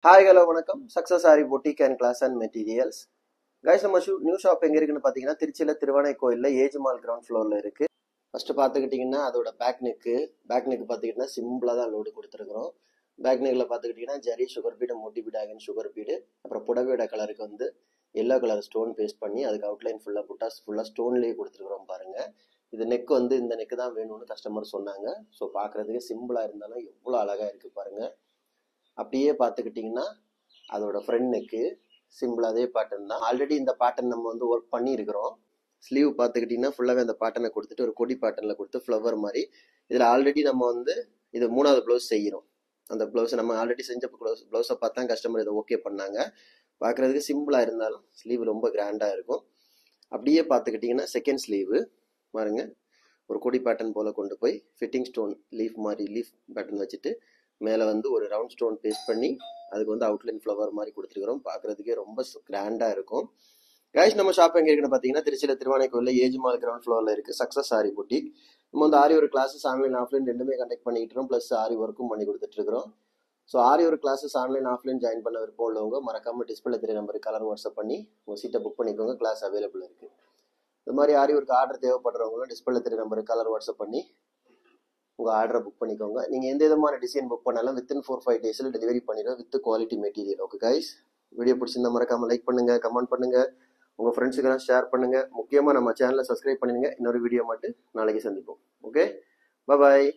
Hi hello வணக்கம். Success aari boutique and class and materials. Guys, நம்ம new shop எங்கே இருக்குன்னு பார்த்தீங்கன்னா திருச்சியில் திருவானை கோயிலில் ஏஜ்மால் கிரவுண்ட் ஃப்ளோரில் இருக்குது. ஃபஸ்ட்டு பார்த்துக்கிட்டிங்கன்னா அதோட பேக் நெக்கு பார்த்துக்கிட்டிங்கன்னா சிம்பிளாக தான் லோடு கொடுத்துருக்குறோம். பேக் நெக்கில் பார்த்துக்கிட்டிங்கன்னா zari sugar bead, Moti bead, அகன் சுகர் பீடு, அப்புறம் புடவையோட கலருக்கு வந்து எல்லோ கலர் ஸ்டோன் பேஸ்ட் பண்ணி அதுக்கு அவுட்லைன் ஃபுல்லாக புட்டாஸ் ஃபுல்லாக ஸ்டோன்லேயே கொடுத்துருக்குறோம் பாருங்கள். இது நெக் வந்து இந்த நெக்கு தான் வேணும்னு கஸ்டமர் சொன்னாங்க. ஸோ பார்க்குறதுக்கு சிம்பிளாக இருந்தாலும் எவ்வளோ அழகாக இருக்குது பாருங்கள். அப்படியே பார்த்துக்கிட்டிங்கன்னா அதோட ஃப்ரண்ட் நெக்கு சிம்பிள் அதே பேட்டர்ன் தான். ஆல்ரெடி இந்த பேட்டர்ன் நம்ம வந்து ஒர்க் பண்ணியிருக்கிறோம். ஸ்லீவ் பார்த்துக்கிட்டிங்கன்னா ஃபுல்லாகவே அந்த பேட்டர்னை கொடுத்துட்டு ஒரு கொடி பேட்டர்னில் கொடுத்து ஃப்ளவர் மாதிரி. இதில் ஆல்ரெடி நம்ம வந்து இது 3வது ப்ளவுஸ் செய்கிறோம். அந்த ப்ளவுஸை நம்ம ஆல்ரெடி செஞ்ச ப்ளவுஸை பார்த்தா கஸ்டமர் இதை ஓகே பண்ணாங்க. பார்க்குறதுக்கு சிம்பிளாக இருந்தாலும் ஸ்லீவ் ரொம்ப கிராண்டாக இருக்கும். அப்படியே பார்த்துக்கிட்டிங்கன்னா செகண்ட் ஸ்லீவு பாருங்க, ஒரு கொடி பேட்டர்ன் போல் கொண்டு போய் ஃபிட்டிங் ஸ்டோன் லீஃப் மாதிரி லீஃப் பேட்டர்ன் வச்சுட்டு மேலே வந்து ஒரு ரவுண்ட் ஸ்டோன் பேஸ்ட் பண்ணி அதுக்கு வந்து அவுட்லைன் ஃப்ளவர் மாதிரி கொடுத்துருக்குறோம். பார்க்குறதுக்கே ரொம்ப கிராண்டாக இருக்கும். கைஸ், நம்ம ஷாப் எங்கே இருக்குன்னு பார்த்தீங்கன்னா திருச்சியில் திருவானை கோயிலில் ஏஜ்மால் கிரவுண்ட் ஃப்ளோரில் இருக்குது சக்ஸஸ் ஆரி பொட்டிக். நம்ம வந்து ஆரி ஒரு கிளாஸஸ் ஆன்லைன் ஆஃப்லைன் ரெண்டுமே கண்டக்ட் பண்ணிக்கிட்டு இருக்கோம். ப்ளஸ் ஆரி ஒர்க்கும் பண்ணி கொடுத்துட்ருக்குறோம். ஸோ ஆரி ஒரு கிளாஸஸ் ஆன்லைன் ஆஃப்லைன் ஜாயின் பண்ண விருப்பம் உள்ளவங்க மறக்காமல் டிஸ்பிளே தெரிய நம்பருக்கு கலர் வாட்ஸ்அப் பண்ணி உங்கள் சீட்டை புக் பண்ணிக்கோங்க. கிளாஸ் அவைலபிள் இருக்குது. இது மாதிரி ஆரி ஒரு ஆர்டர் தேவைப்படுறவங்களும் டிஸ்பிளே தெரிய நம்பருக்கு கலர் வாட்ஸ்அப் பண்ணி உங்கள் ஆர்டரை புக் பண்ணிக்கோங்க. நீங்கள் எந்த விதமான டிசைன் புக் பண்ணாலும் வித்தின் 4-5 டேஸில் டெலிவரி பண்ணிடுவோம் with quality material. Okay guys, video பிடிச்சிருந்தா மறக்காமல் லைக் பண்ணுங்கள், கமெண்ட் பண்ணுங்கள், உங்கள் ஃப்ரெண்ட்ஸுக்கெல்லாம் ஷேர் பண்ணுங்கள். முக்கியமாக நம்ம சேனலை சப்ஸ்கிரைப் பண்ணிடுங்க. இன்னொரு வீடியோ மட்டும் நாளைக்கு சந்திப்போம். ஓகே, பாய்.